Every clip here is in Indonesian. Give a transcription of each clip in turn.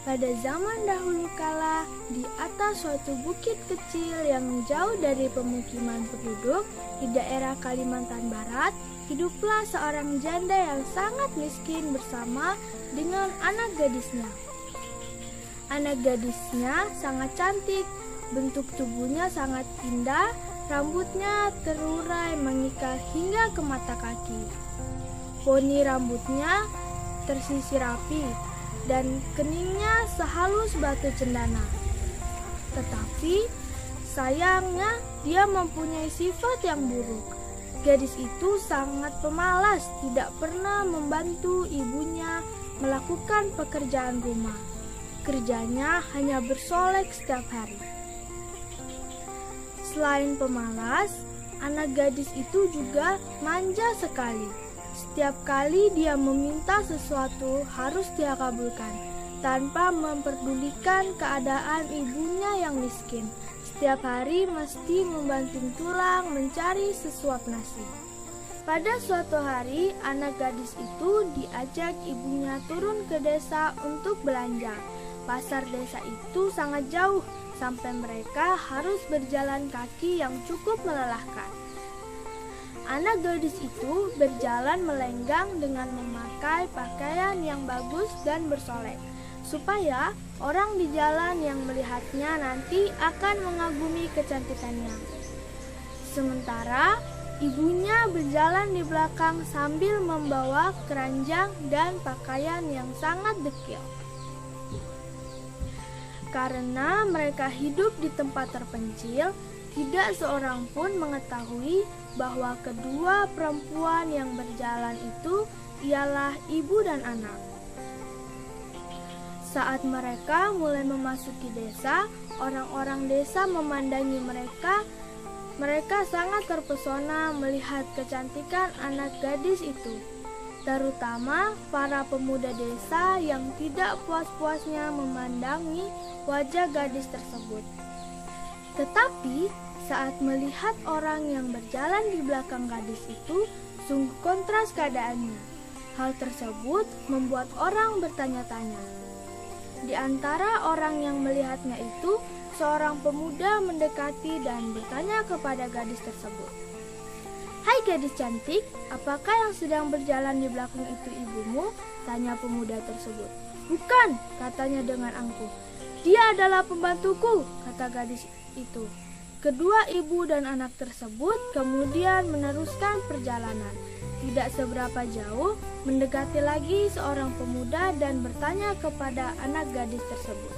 pada zaman dahulu kala, di atas suatu bukit kecil yang jauh dari pemukiman penduduk di daerah Kalimantan Barat, hiduplah seorang janda yang sangat miskin bersama dengan anak gadisnya. Anak gadisnya sangat cantik, bentuk tubuhnya sangat indah, rambutnya terurai mengikat hingga ke mata kaki. Poni rambutnya tersisir rapi dan keningnya sehalus batu cendana. Tetapi sayangnya dia mempunyai sifat yang buruk. Gadis itu sangat pemalas, tidak pernah membantu ibunya melakukan pekerjaan rumah. Kerjanya hanya bersolek setiap hari. Selain pemalas, anak gadis itu juga manja sekali. Setiap kali dia meminta sesuatu harus dia kabulkan, tanpa memperdulikan keadaan ibunya yang miskin. Setiap hari mesti membanting tulang mencari sesuap nasi. Pada suatu hari, anak gadis itu diajak ibunya turun ke desa untuk belanja. Pasar desa itu sangat jauh, sampai mereka harus berjalan kaki yang cukup melelahkan. Anak gadis itu berjalan melenggang dengan memakai pakaian yang bagus dan bersolek, supaya orang di jalan yang melihatnya nanti akan mengagumi kecantikannya. Sementara ibunya berjalan di belakang sambil membawa keranjang dan pakaian yang sangat dekil. Karena mereka hidup di tempat terpencil, tidak seorang pun mengetahui bahwa kedua perempuan yang berjalan itu ialah ibu dan anak. Saat mereka mulai memasuki desa, orang-orang desa memandangi mereka. Mereka sangat terpesona melihat kecantikan anak gadis itu, terutama para pemuda desa yang tidak puas-puasnya memandangi wajah gadis tersebut. Tetapi saat melihat orang yang berjalan di belakang gadis itu, sungguh kontras keadaannya. Hal tersebut membuat orang bertanya-tanya. Di antara orang yang melihatnya itu, seorang pemuda mendekati dan bertanya kepada gadis tersebut. "Hai gadis cantik, apakah yang sedang berjalan di belakang itu ibumu?" tanya pemuda tersebut. "Bukan," katanya dengan angkuh. "Dia adalah pembantuku," kata gadis itu. Kedua ibu dan anak tersebut kemudian meneruskan perjalanan. Tidak seberapa jauh, mendekati lagi seorang pemuda dan bertanya kepada anak gadis tersebut.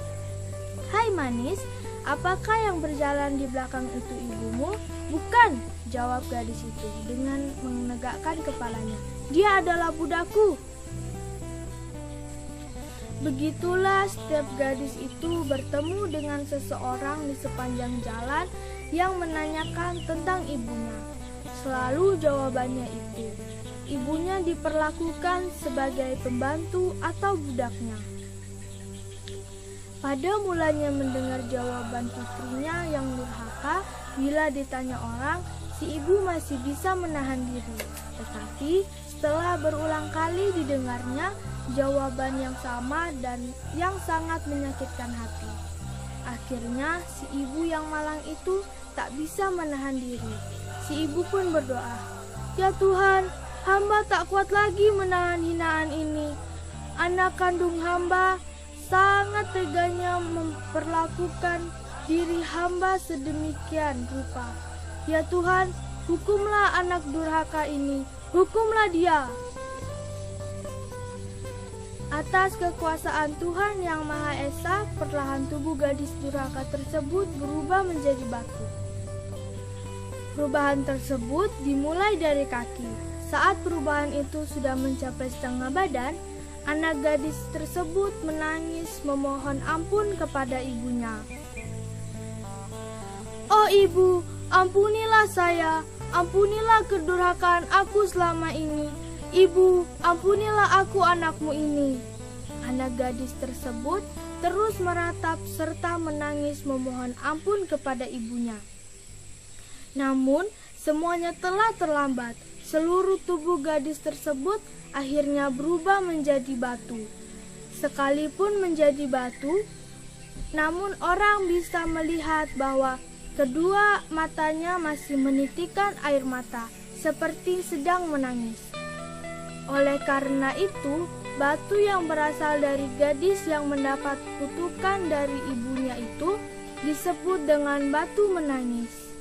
"Hai manis, apakah yang berjalan di belakang itu ibumu?" "Bukan," jawab gadis itu dengan menegakkan kepalanya. "Dia adalah budakku." Begitulah setiap gadis itu bertemu dengan seseorang di sepanjang jalan yang menanyakan tentang ibunya. Selalu jawabannya itu, ibunya diperlakukan sebagai pembantu atau budaknya. Pada mulanya mendengar jawaban putrinya yang durhaka, bila ditanya orang, si ibu masih bisa menahan diri. Tetapi setelah berulang kali didengarnya jawaban yang sama dan yang sangat menyakitkan hati, akhirnya si ibu yang malang itu tak bisa menahan diri. Si ibu pun berdoa, "Ya Tuhan, hamba tak kuat lagi menahan hinaan ini. Anak kandung hamba sangat teganya memperlakukan diri hamba sedemikian rupa. Ya Tuhan, hukumlah anak durhaka ini, hukumlah dia." Atas kekuasaan Tuhan Yang Maha Esa, perlahan tubuh gadis durhaka tersebut berubah menjadi batu. Perubahan tersebut dimulai dari kaki. Saat perubahan itu sudah mencapai setengah badan, anak gadis tersebut menangis memohon ampun kepada ibunya. "Oh ibu, ampunilah saya, ampunilah kedurhakaan aku selama ini. Ibu, ampunilah aku anakmu ini." Anak gadis tersebut terus meratap serta menangis memohon ampun kepada ibunya. Namun, semuanya telah terlambat. Seluruh tubuh gadis tersebut akhirnya berubah menjadi batu. sekalipun menjadi batu, namun orang bisa melihat bahwa kedua matanya masih menitikkan air mata, seperti sedang menangis. Oleh karena itu, batu yang berasal dari gadis yang mendapat kutukan dari ibunya itu disebut dengan batu menangis.